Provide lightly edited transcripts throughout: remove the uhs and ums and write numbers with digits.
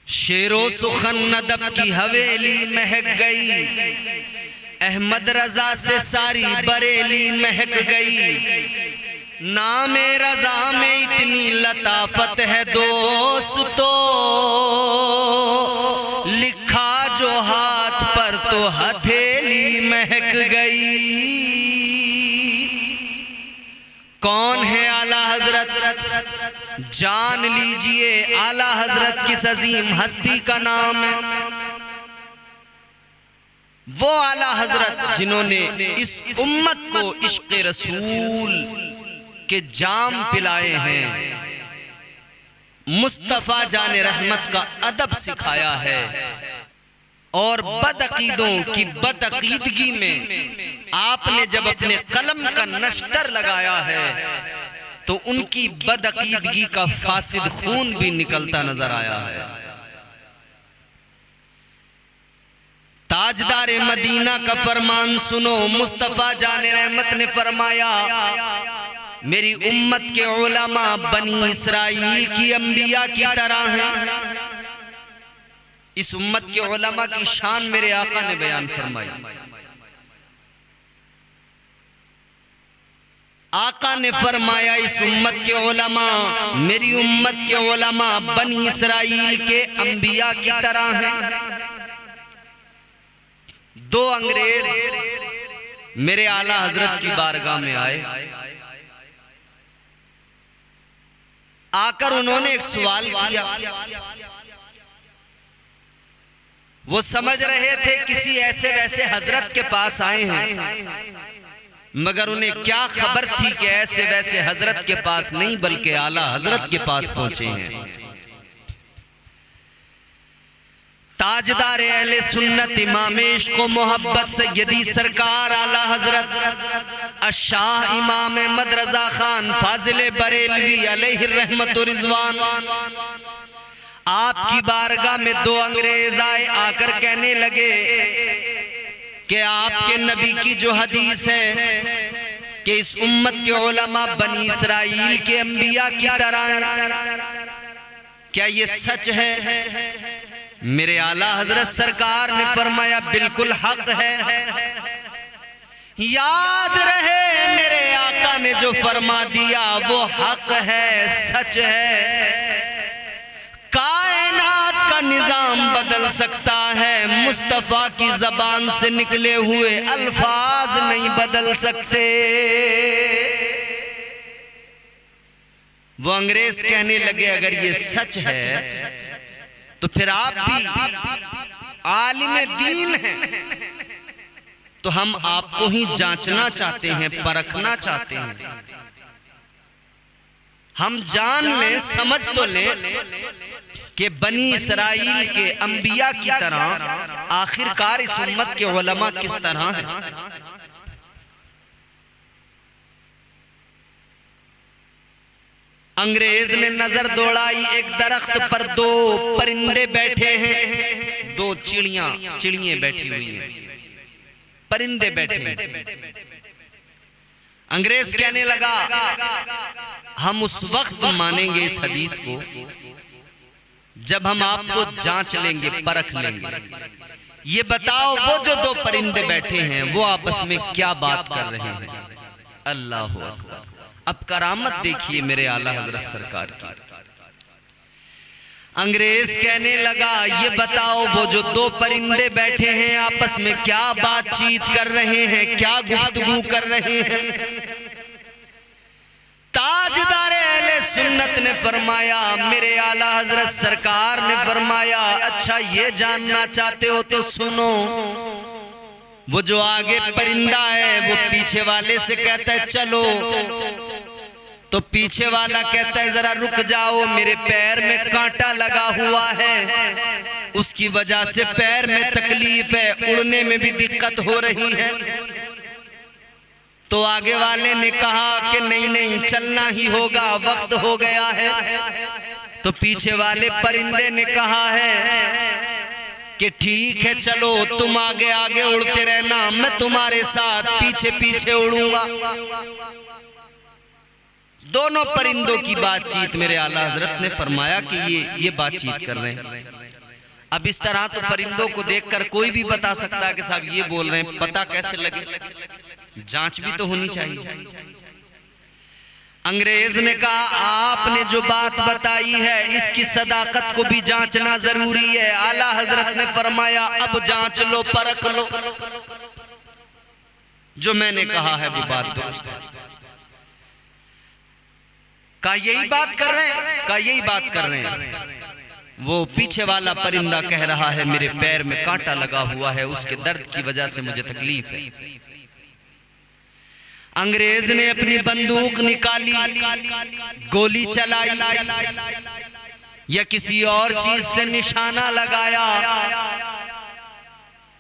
शेरो सुखन नदब की हवेली महक गई, अहमद रजा से सारी बरेली महक गई। नामे रजा में इतनी लताफत है दोस्तों, लिखा जो हाथ पर तो हथेली महक गई। कौन है आला हजरत? जान लीजिए आला हजरत किस अजीम हस्ती का नाम है। वो आला हजरत जिन्होंने इस उम्मत को इश्क रसूल के जाम पिलाए हैं, मुस्तफा जाने रहमत का अदब सिखाया है, और बदअकीदों की बदअकीदगी में आपने जब अपने कलम का नश्तर लगाया है तो उनकी बदअकीदगी का फासिद खून भी निकलता नजर आया है। ताजदार मदीना का फरमान सुनो, मुस्तफा जाने रहमत ने फरमाया, मेरी उम्मत के उलमा बनी इसराइल की अंबिया की तरह हैं। इस उम्मत के उलमा की शान मेरे आका ने बयान फरमाई। आका ने फरमाया, इस उम्मत के उलमा, मेरी उम्मत के उलमा बनी इसराइल के अंबिया की तरह हैं। दो अंग्रेज मेरे आला हजरत की बारगाह में आए, आकर उन्होंने एक सवाल किया। वो समझ रहे थे किसी ऐसे वैसे हजरत के पास आए हैं, मगर उन्हें क्या खबर थी कि ऐसे वैसे हजरत के पास नहीं बल्कि आला हजरत के पास पहुंचे हैं। ताजदार अहले सुन्नत इमाम इश्क व मोहब्बत सैयदी सरकार आला हजरत अशाह इमाम अहमद रजा खान फाजिल बरेलवी अलैहि रहमत व रिजवान, आपकी बारगाह में दो अंग्रेज आए, आकर कहने लगे कि आपके नबी की जो हदीस है कि इस उम्मत के उलमा बनी इसराइल के अंबिया की तरह, क्या ये सच है? मेरे आला हजरत सरकार ने फरमाया, बिल्कुल हक है। याद रहे मेरे आका ने जो फरमा दिया वो हक है, सच है। कायनात का निजाम बदल सकता है, मुस्तफा की जबान से निकले हुए अल्फाज नहीं बदल सकते। वो अंग्रेज कहने लगे, अगर ये सच है तो फिर आप भी आलिम दीन हैं, तो हम आपको ही जांचना चाहते हैं, परखना चाहते हैं। हम जान लें, समझ तो लें कि बनी इसराइल के अंबिया की तरह आखिरकार इस उम्मत के उलमा किस तरह हैं। अंग्रेज ने नजर दौड़ाई, एक दरख्त पर दो परिंदे बैठे हैं, दो चिड़ियां बैठी हुई हैं, परिंदे बैठे हैं। अंग्रेज कहने लगा, हम उस वक्त मानेंगे इस हदीस को जब हम आपको जांच लेंगे, परख लेंगे। ये बताओ, वो जो दो परिंदे बैठे हैं वो आपस में क्या बात कर रहे हैं? अल्लाहु अकबर। अब करामत देखिए मेरे आला हजरत सरकार की। अंग्रेज कहने लगा, ये बताओ, वो जो दो परिंदे बैठे हैं आपस में क्या बातचीत कर रहे हैं, क्या गुफ्तगू कर रहे हैं? ताजदार अहले सुन्नत ने फरमाया, मेरे आला हजरत सरकार ने फरमाया, अच्छा ये जानना चाहते हो तो सुनो। वो जो आगे परिंदा है वो पीछे वाले से कहता है चलो, तो पीछे वाला कहता है जरा रुक जाओ, मेरे पैर में कांटा लगा हुआ है, उसकी वजह से पैर में तकलीफ है, उड़ने में भी दिक्कत हो रही है। तो आगे वाले ने कहा कि नहीं नहीं, चलना ही होगा, वक्त हो गया है। तो पीछे वाले परिंदे ने कहा है कि ठीक है, चलो तुम आगे आगे उड़ते रहना, मैं तुम्हारे साथ पीछे पीछे उड़ूंगा। दोनों परिंदों की बातचीत मेरे आला हजरत ने फरमाया कि ये बातचीत कर रहे हैं। अब इस तरह तो परिंदों को देखकर कोई भी बता सकता है कि साहब ये बोल रहे हैं, पता कैसे लगे? जांच भी तो होनी चाहिए। अंग्रेज ने कहा आपने जो बात बताई है इसकी सदाकत को भी जांचना जरूरी है। आला हजरत ने फरमाया अब जांच लो, परख लो, जो मैंने कहा है वो बात दुरुस्त है। कहा यही बात कर रहे हैं? कहा यही बात कर रहे हैं। वो पीछे वाला परिंदा कह रहा है मेरे पैर में कांटा लगा हुआ है, उसके दर्द की वजह से मुझे तकलीफ है। अंग्रेज ने अपनी बंदूक निकाली, गोली चलाई या किसी और चीज से निशाना लगाया,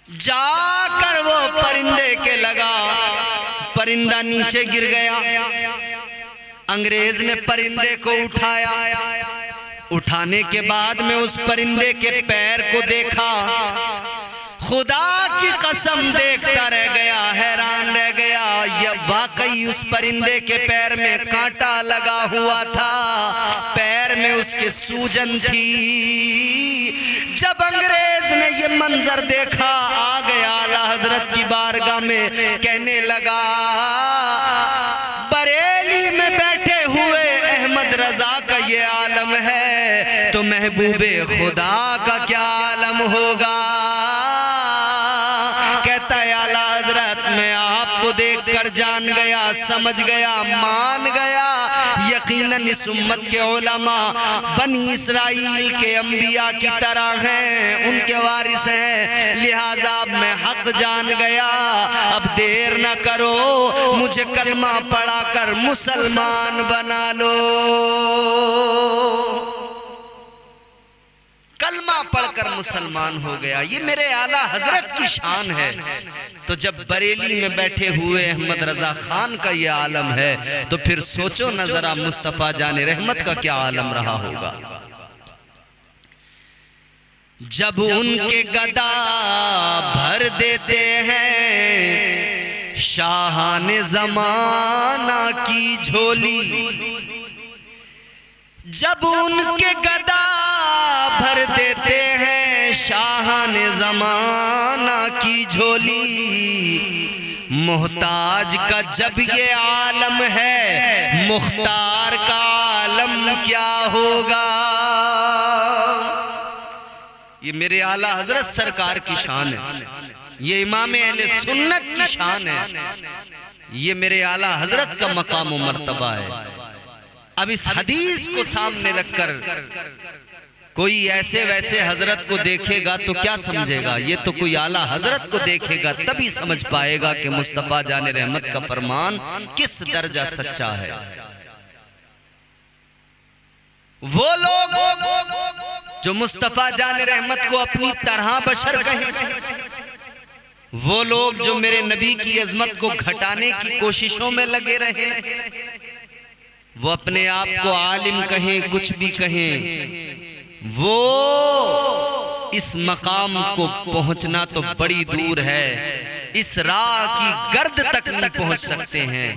जाकर वो परिंदे के लगा, परिंदा नीचे गिर गया। अंग्रेज ने परिंदे को उठाया, उठाने के बाद में उस परिंदे के पैर को देखा, खुदा की कसम देखता रह गया, हैरान रह गया। यह वाकई उस परिंदे के पैर में कांटा लगा हुआ था, पैर में उसके सूजन थी। जब अंग्रेज ने ये मंजर देखा आ गया आला हजरत की बारगाह में, कहने लगा बरेली में बैठे हुए अहमद रजा का ये आलम है तो महबूबे खुदा का क्या आलम होगा। कहता है आला हजरत मैं आपको देखकर जान गया, समझ गया, मान गया, यकीनन इस उम्मत के उलमा बनी इस्राइल के अंबिया की तरह हैं, उनके वारिस हैं, लिहाजा मैं हक जान गया। अब देर न करो, मुझे कलमा पढ़ा कर मुसलमान बना लो। कलमा पढ़कर मुसलमान हो गया। ये मेरे आला हजरत की शान है। तो जब बरेली में बैठे हुए अहमद रजा खान का ये आलम है तो फिर सोचो न जरा मुस्तफा जाने रहमत का क्या आलम रहा होगा। जब उनके गदा भर देते हैं शाहाने जमाना की झोली, जब उनके गदा भर देते हैं शाहाने जमाना की झोली, मोहताज का जब ये आलम है मुख्तार का आलम क्या होगा। ये मेरे आला हजरत सरकार की शान है, ये इमाम अहले सुन्नत की शान है, ये मेरे आला हजरत का मकाम व मर्तबा है। अब इस हदीस को सामने रखकर कोई ऐसे वैसे हजरत को देखेगा तो क्या समझेगा? ये तो कोई आला हजरत को देखेगा तभी समझ पाएगा कि मुस्तफा जाने रहमत का फरमान किस दर्जा सच्चा है। वो लोग जो मुस्तफा जाने रहमत को अपनी तरह बशर कहें, वो लोग जो मेरे नबी की अजमत को घटाने की कोशिशों में लगे रहे, वो अपने आप को आलिम कहें, कुछ भी कहें, वो इस मकाम को पहुंचना तो बड़ी दूर है, इस राह की गर्द तक नहीं पहुंच सकते हैं।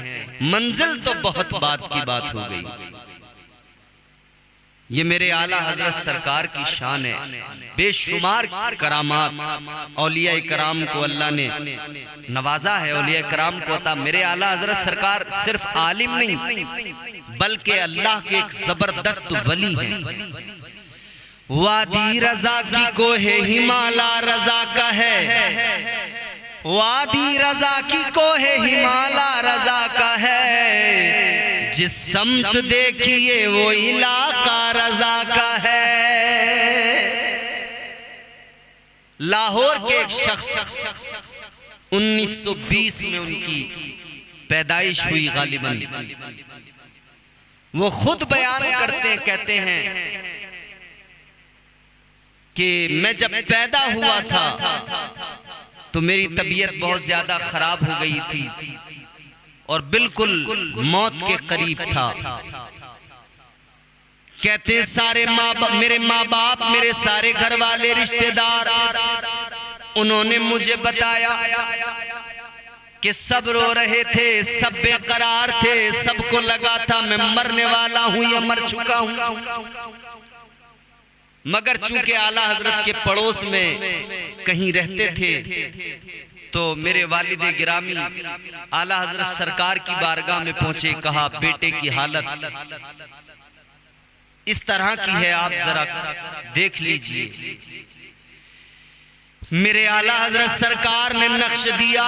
मंजिल तो बहुत बात की बात हो गई। ये मेरे आला हजरत सरकार की शान है। बेशुमार करामात औलिया कराम को अल्लाह ने नवाजा है, औलिया कराम को अता। मेरे आला हजरत सरकार सिर्फ आलिम नहीं बल्कि अल्लाह के एक जबरदस्त वली हैं। वादी रजा की कोहे हिमाला रजा का है, वादी रजा की कोहे हिमाला रजा का है, जिस समत देखिए वो इलाका रजा का है। लाहौर के एक शख्स 1920 में उनकी पैदाइश हुई गालिबन। वो खुद बयान करते कहते हैं कि मैं जब पैदा हुआ था तो मेरी तबीयत बहुत ज्यादा खराब हो गई थी और बिल्कुल मौत के करीब था। कहते सारे मेरे माँ बाप, मेरे सारे घर वाले रिश्तेदार, उन्होंने मुझे बताया कि सब रो रहे थे, सब बेकरार थे, सबको लगा था मैं मरने वाला हूं या मर चुका हूं। मगर चूंकि आला हजरत के पड़ोस में कहीं रहते थे तो मेरे वालिद गिरामी आला हजरत सरकार की बारगाह में पहुंचे। कहा बेटे की हालत इस तरह की है, आप जरा देख लीजिए। मेरे आला हजरत सरकार ने नक्श दिया,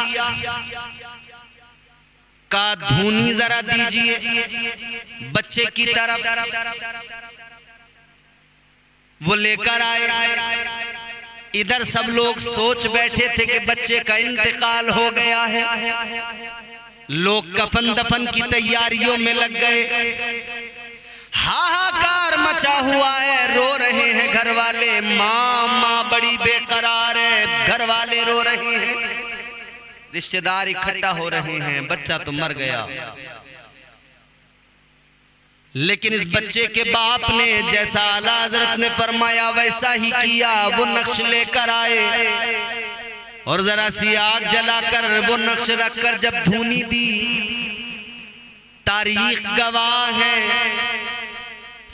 का धूनी जरा दीजिए बच्चे की तरफ। वो लेकर आए। इधर सब लोग सोच बैठे थे कि बच्चे का इंतकाल हो गया है। लोग कफन दफन की तैयारियों में लग गए। हाहाकार मचा हुआ है, रो रहे हैं घर वाले। माँ बड़ी बेकरार है, घर वाले रो रहे हैं, रिश्तेदार इकट्ठा हो रहे हैं, बच्चा तो मर गया। लेकिन इस बच्चे के बाप ने जैसा आला हजरत ने फरमाया वैसा ही किया। वो नक्श लेकर आए और जरा सी आग जलाकर वो नक्श रखकर जब धूनी दी, तारीख गवाह है,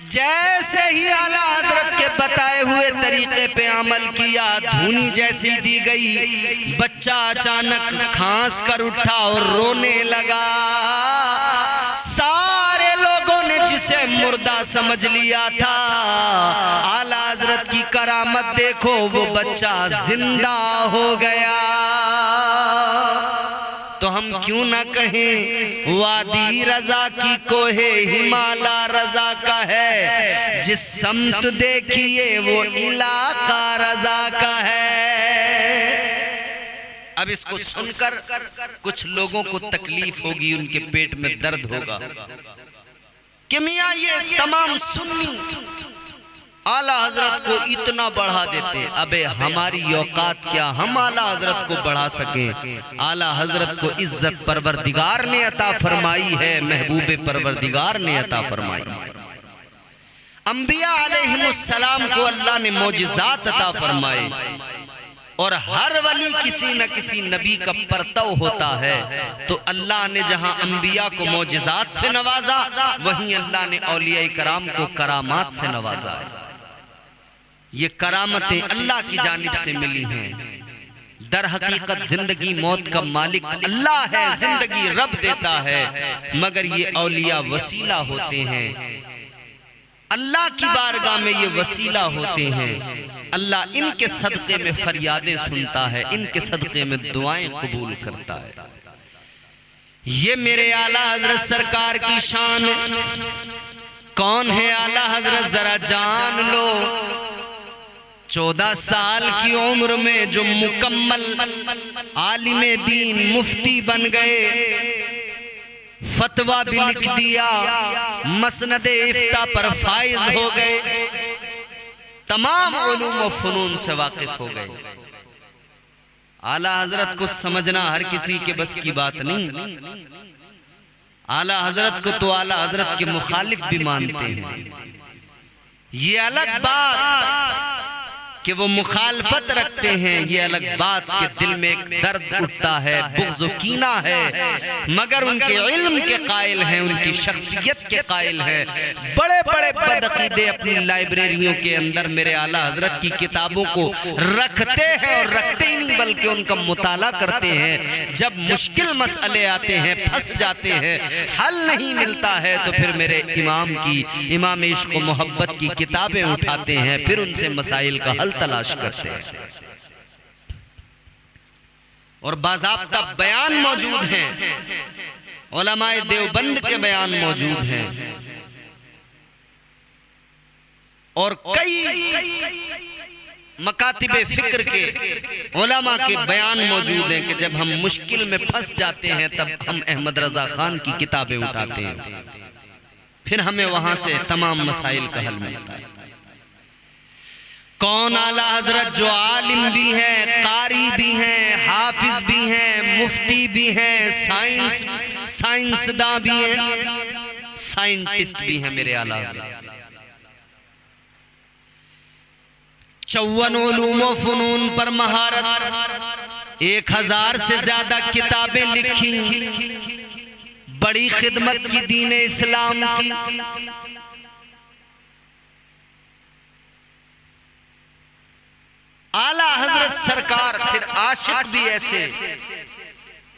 जैसे ही आला हजरत के बताए हुए तरीके पे अमल किया, धूनी जैसी दी गई, बच्चा अचानक खांस कर उठा और रोने लगा। सारे लोगों ने जिसे मुर्दा समझ लिया था, आला हजरत की करामत देखो, वो बच्चा जिंदा हो गया। तो हम क्यों ना कहें वादी रजा की कोहे हिमाला रजा का है, जिस समत देखिए वो इलाका रजा का है। अब इसको सुनकर कुछ लोगों को तकलीफ होगी, उनके पेट में दर्द होगा कि मियां ये तमाम सुन्नी आला हजरत को इतना बढ़ा देते। अबे हमारी औकात क्या, हम आला हजरत को बढ़ा सकें? आला हजरत को इज्जत परवरदिगार ने अता फरमाई है, महबूबे परवरदिगार ने अता फरमाई। अंबिया अलैहिमुस्सलाम को अल्लाह ने मौजिज़ात अता फरमाए और हर वली किसी न किसी नबी का परतव होता है। तो अल्लाह ने जहां अंबिया को मौजिज़ात से नवाजा, वहीं अल्लाह ने औलिया कराम को करामात से नवाजा है। ये करामतें अल्लाह की जानिब से मिली हैं। दर हकीकत जिंदगी मौत का मालिक अल्लाह है, जिंदगी रब देता है, मगर ये औलिया वसीला होते हैं। अल्लाह की बारगाह में ये वसीला होते हैं। अल्लाह इनके सदक़े में फरियादें सुनता है, इनके सदक़े में दुआएं कबूल करता है। ये मेरे आला हजरत सरकार की शान। कौन है आला हजरत, जरा जान लो। 14 साल की उम्र में जो मुकम्मल आलिमे दीन मुफ्ती बन गए, फतवा भी लिख दिया, मसनदे इफ्ता पर फाइज हो गए, तमाम उलूम व फनून से वाकिफ हो गए। आला हजरत को समझना हर किसी के बस की बात नहीं। आला हजरत को तो आला हजरत के मुखालिफ भी मानते हैं। ये अलग बात कि वो मुखालफत रखते हैं, ये अलग बात कि दिल में एक दर्द उठता है, बुग़्ज़ व कीना है, मगर उनके इल्म के कायल हैं, उनकी शख्सियत के कायल हैं। बड़े बड़े बदअक़ीदे अपनी लाइब्रेरियों के अंदर मेरे आला हजरत की किताबों को रखते हैं और रखते ही नहीं बल्कि उनका मुताला करते हैं। जब मुश्किल मसले आते हैं, फंस जाते हैं, हल नहीं मिलता है, तो फिर मेरे इमाम की, इमाम इश्क़ व मोहब्बत की किताबें उठाते हैं, फिर उनसे मसाइल का हल तलाश करते हैं। और बाज़ाब्ता बयान मौजूद हैं, उलमाए देवबंद के बयान मौजूद हैं, और कई मकातिबे फिक्र के उलमा के बयान मौजूद हैं कि जब हम मुश्किल में फंस जाते हैं तब हम अहमद रजा खान की किताबें उठाते हैं, फिर हमें वहां से तमाम मसाइल का हल मिलता है। कौन आला हजरत जो आलिम भी हैं, कारी भी हैं, हाफिज भी हैं, मुफ्ती भी हैं, साइंसदां भी हैं, साइंटिस्ट भी हैं मेरे आला हजरत। 54 उलूम व फनून पर महारत, 1000 से ज्यादा किताबें लिखी, बड़ी खिदमत की दीन इस्लाम की। आला हजरत सरकार, फिर आशिक भी ऐसे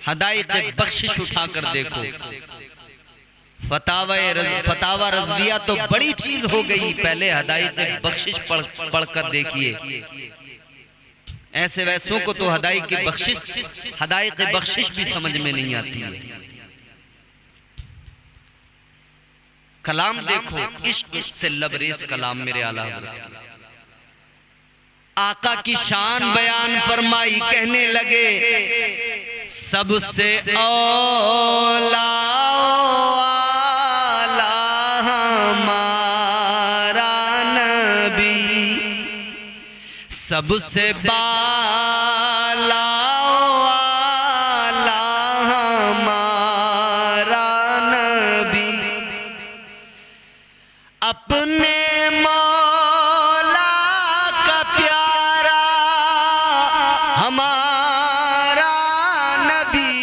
हदायत बख्शिश उठाकर देखो। फतावा रज़विया तो बड़ी चीज हो गई, पहले हदायत बख्शिश पढ़कर देखिए। ऐसे वैसों को तो हदायत बख्शिश भी समझ में नहीं आती है। कलाम देखो, इश्क से लबरेज कलाम मेरे आला हज़रत। आका की शान बयान फरमाई, कहने लगे सबसे औला हमारा नबी, सबसे बाला हमारा नबी, अपने हमारा नबी,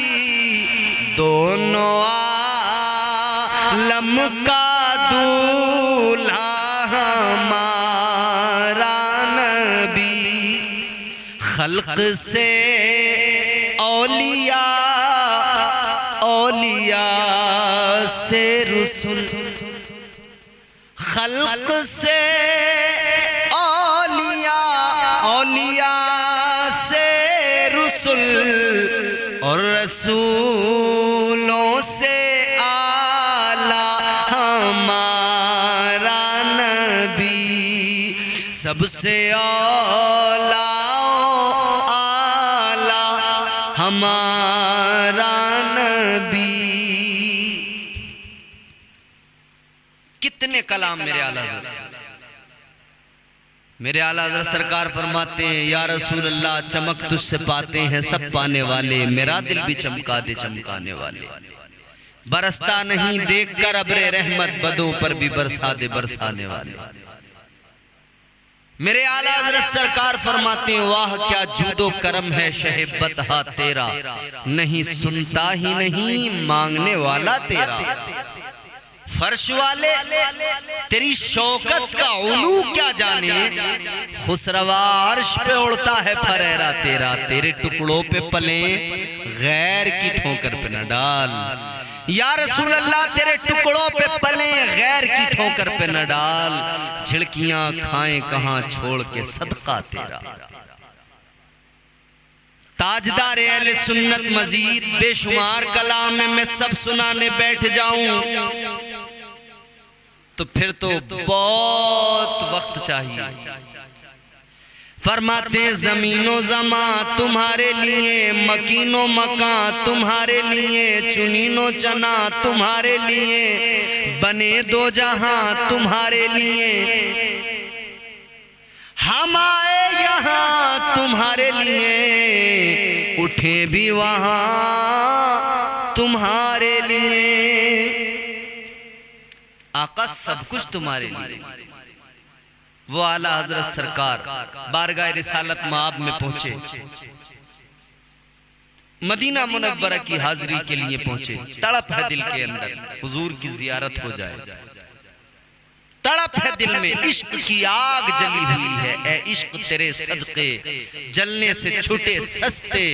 दोनों आलम का दूल्हा हमारा नबी, खल्क से औलिया, औलिया से रसूल, खल्क से औलिया, औलिया और रसूलों से आला हमारा नबी, सबसे आला हमारा नबी। कितने कलाम मेरे आला हज़रत। मेरे आला हज़रत सरकार फरमाते हैं, या रसूल अल्लाह चमक तुझसे पाते हैं सब पाने वाले, मेरा दिल भी चमका दे चमकाने वाले, बरसता नहीं देखकर अब्रे रहमत, बदों पर भी बरसा दे बरसाने वाले। मेरे आला हज़रत सरकार फरमाते हैं, वाह क्या जूदो करम है शहेबत हा तेरा, नहीं सुनता ही नहीं मांगने वाला तेरा। फर्श वाले तेरी शौकत का उलू क्या जाने, खुसरवा अर्श पे उड़ता है फरेरा तेरा, तेरे टुकड़ों पे पले गैर की ठोकर पे न डाल। या रसूल अल्लाह तेरे टुकड़ों पे पले गैर की ठोकर पे न डाल, झिड़कियां खाएं कहां छोड़ के सदका तेरा। ताजदार अहले सुन्नत मजीद बेशुमार कलाम में मैं सब सुनाने बैठ जाऊं तो फिर तो बहुत वक्त चाहिए। फरमाते जमीनो जमा तुम्हारे लिए, मकीनो मकां तुम्हारे लिए, चुनीनो चना तुम्हारे लिए, बने दो जहां तुम्हारे लिए, हम आए यहाँ तुम्हारे लिए, उठे भी वहां तुम्हारे लिए। आका सब कुछ तुम्हारे लिए। वो आला हजरत सरकार बारगाह रिसालत माब में पहुंचे, मदीना मुनव्वरा की हाजिरी के लिए पहुंचे। तड़प है दिल के अंदर हुजूर की जियारत हो जाए, तड़प है दिल में, इश्क की आग जली हुई है, ए इश्क तेरे सदके जलने से छूटे सस्ते,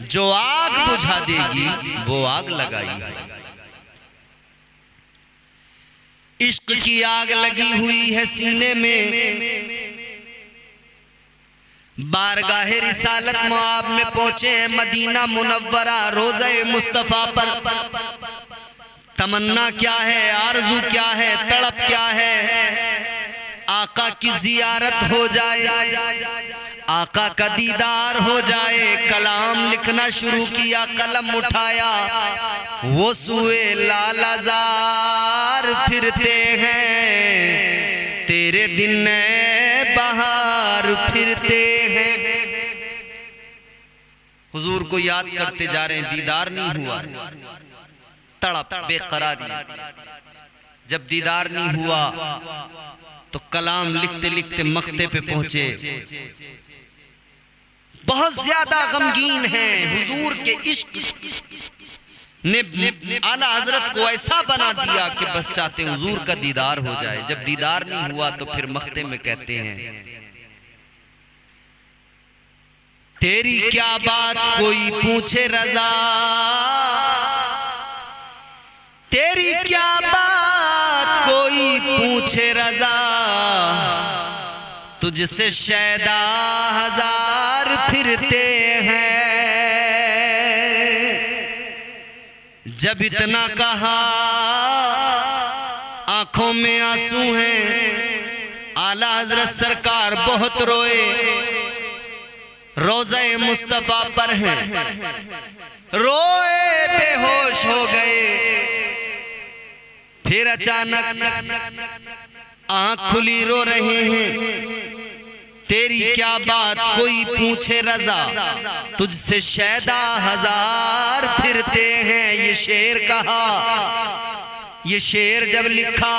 जो आग बुझा देगी वो आग लगाई है। इश्क की आग लगी हुई है सीने में, बारगाहे रिसालत मुआब में पहुंचे हैं मदीना मुनव्वरा रोज़े मुस्तफ़ा पर। तमन्ना क्या है, आरज़ू क्या है, तड़प क्या है, आका की जियारत हो जाए, आका का दीदार हो जाए। कलाम लिखना शुरू किया, कलम उठाया, वो सुए लालाजार फिरते हैं, तेरे दिन बहार फिरते हैं। हुजूर को याद करते जा रहे हैं, दीदार नहीं हुआ, तड़प बेकरारी। जब दीदार नहीं हुआ तो कलाम लिखते लिखते मक्ते पे पहुंचे, बहुत ज्यादा गमगीन हैं। हुजूर के इश्क ने आला हजरत को ऐसा बना दिया कि बस चाहते हुजूर का दीदार हो जाए। जब दीदार नहीं हुआ तो फिर मख्ते में कहते हैं, तेरी क्या बात कोई पूछे रजा, तेरी क्या बात कोई पूछे रजा, तुझसे शैदा हजार फिरते हैं। जब इतना कहा आंखों में आंसू हैं, आला हजरत सरकार बहुत रोए, रोज़े मुस्तफा पर हैं, रोए बेहोश हो गए। फिर अचानक आंख खुली, रो रहे हैं, तेरी क्या बात कोई पूछे रजा, तुझसे शैदा हजार फिरते हैं। ये शेर कहा, ये शेर जब लिखा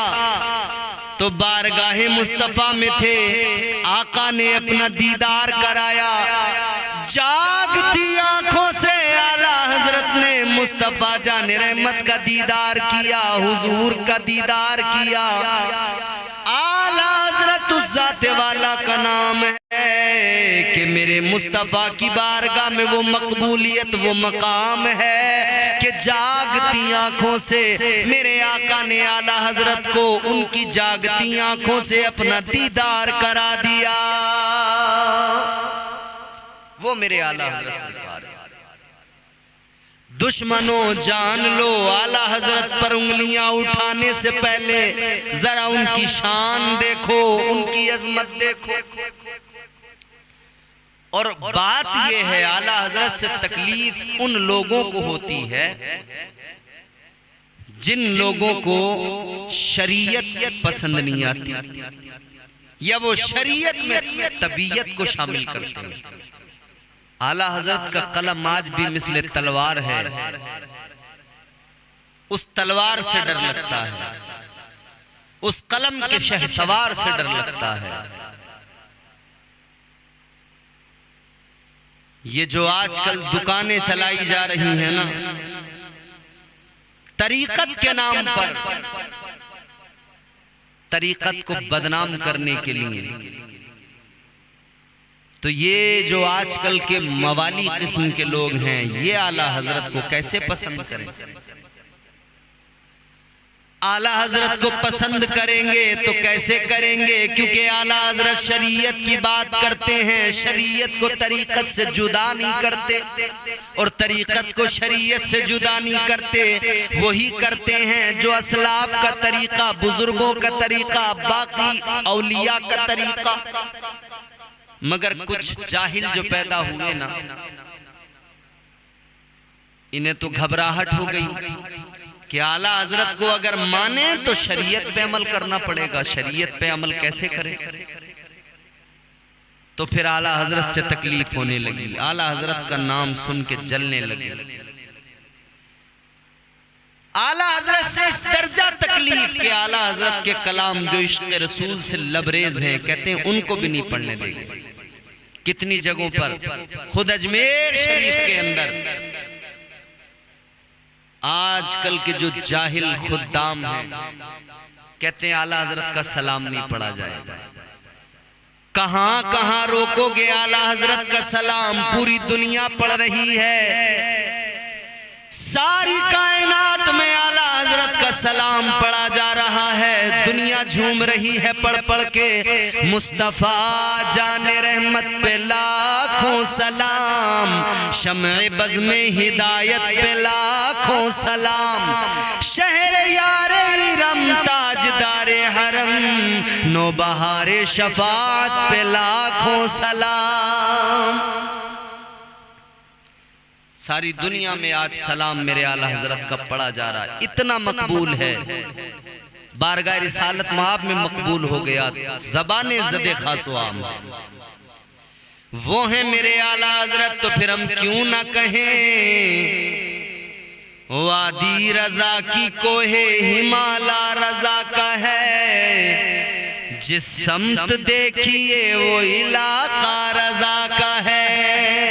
तो बारगाहे मुस्तफा में थे, आका ने अपना दीदार कराया। जागती आंखों से आला हजरत ने मुस्तफा जाने रहमत का दीदार किया, हुजूर का दीदार किया। आला हजरत उस ज़ाते वाला का नाम है कि मेरे मुस्तफा की बारगाह में वो मकबूलियत, वो मकाम है कि जागती आंखों से मेरे आका ने आला हजरत को उनकी जागती आंखों से अपना दीदार करा दिया। वो मेरे आला हजरत सरकार है। दुश्मनों जान लो, आला हजरत पर उंगलियां उठाने से पहले जरा उनकी शान देखो, उनकी अजमत देखो। और बात यह है, आला हजरत से तकलीफ उन लोगों को होती है जिन लोगों को शरीयत पसंद नहीं आती या वो शरीयत में तबीयत को शामिल करते हैं। आला हजरत का कलम आज भी मिसले तलवार है, उस तलवार से डर लगता है, उस कलम के शहसवार से डर लगता है। ये जो आजकल दुकानें चलाई जा रही हैं ना तरीकत के नाम पर, तरीकत को बदनाम करने के लिए, तो ये जो आजकल के मवाली किस्म के लोग हैं, ये आला हजरत को कैसे पसंद करें? आला हजरत को पसंद करेंगे तो कैसे करेंगे? क्योंकि आला हजरत शरीयत की बात करते हैं, शरीयत को तरीकत से जुदा नहीं करते और तरीकत को शरीयत से जुदा नहीं करते। वही करते हैं जो असलाफ का तरीका, बुजुर्गों का तरीका, बाकी औलिया का तरीका। मगर कुछ जाहिल जो पैदा हुए ना, इन्हें तो घबराहट हो गई कि आला हजरत को अगर माने तो शरीयत पे अमल करना पड़ेगा। शरीयत पे अमल कैसे करें? तो फिर आला हजरत से तकलीफ होने लगी, आला हजरत का नाम सुन के जलने लगे। आला हजरत से इस दर्जा तकलीफ के आला हजरत के कलाम जो इश्क़ रसूल से लबरेज हैं, कहते हैं उनको भी नहीं पढ़ने देंगे। कितनी जगहों पर, खुद अजमेर शरीफ के अंदर आजकल के जो जाहिल खुद्दाम हैं, कहते हैं आला हजरत का सलाम नहीं पढ़ा जाएगा। कहां कहां रोकोगे आला हजरत का सलाम? पूरी दुनिया पढ़ रही है, सारी कायनात में आला हजरत का सलाम पढ़ा जा रहा है, दुनिया झूम रही है पढ़ पढ़ के। मुस्तफा जाने रहमत पे लाखों सलाम, शम्ए बज़ में हिदायत पे लाखों सलाम, शहर यारे इरम ताजदारे हरम, नौबहारे शफात पे लाखों सलाम। सारी दुनिया में आज सलाम मेरे आला हजरत का पढ़ा जा रहा है, इतना मकबूल है। बारगाह रिसालत माब में मकबूल हो गया, ज़बाने ज़दे खासो आम वो हैं मेरे आला हजरत। तो फिर हम क्यों ना कहें, वादी रजा की कोहे हिमाला रजा का है, जिस समत देखिए वो इलाका रजा का है।